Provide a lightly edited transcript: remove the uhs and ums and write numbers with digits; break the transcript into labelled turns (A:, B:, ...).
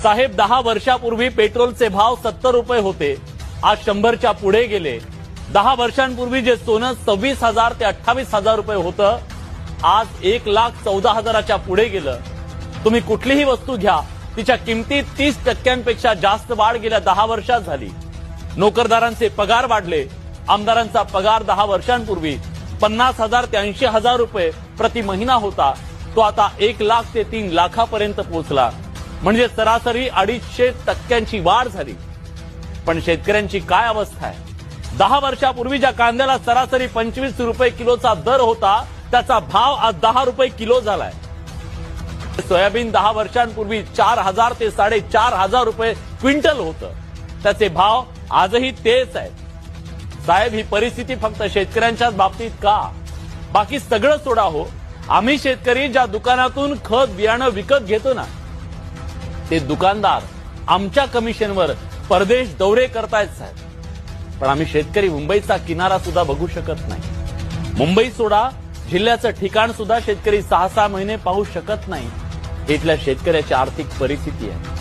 A: साहेब 10 वर्षापूर्वी पेट्रोलचे भाव 70 रुपये होते, आज 100च्या पुढे गेले। 10 वर्षांपूर्वी जे सोनं 26,000 ते 28,000 रुपये होतं, आज 1,14,000च्या पुढे गेलं। तुम्ही कुठलीही वस्तू घ्या, तिच्या किमतीत 30% जास्त वाढ गेल्या 10 वर्षात झाली। नोकरदारांचे पगार वाढले। आमदारांचा पगार 10 वर्षांपूर्वी 50,000 ते 80,000 रुपये प्रति महिना होता, तो आता 1 लाख ते 3 लाखापर्यंत पोहोचला। म्हणजे सरासरी 250% वाढ झाली। पण शेतकऱ्यांची काय अवस्था आहे? 10 वर्षापूर्वी ज्या कांद्याला सरासरी 25 रुपये किलोचा दर होता, त्याचा भाव आज 10 रुपये किलो झालाय। सोयाबीन 10 वर्षांपूर्वी 4,000 ते 4,500 रुपये क्विंटल होतं, त्याचे भाव आजही तेच आहेत। साहेब, ही परिस्थिती फक्त शेतकऱ्यांच्याच बाबतीत का? बाकी सगळं सोडा हो, आम्ही शेतकरी ज्या दुकानातून खत बियाणं विकत घेतो ना, ते दुकानदार आमच्या कमिशनवर परदेश दौरे करतायत साहेब। पण आम्ही शेतकरी मुंबईचा किनारा सुद्धा बघू शकत नाही। मुंबई सोडा, जिल्ह्याचं ठिकाण सुद्धा शेतकरी 6-6 महिने पाहू शकत नाही। इथल्या शेतकऱ्याची आर्थिक परिस्थिती आहे।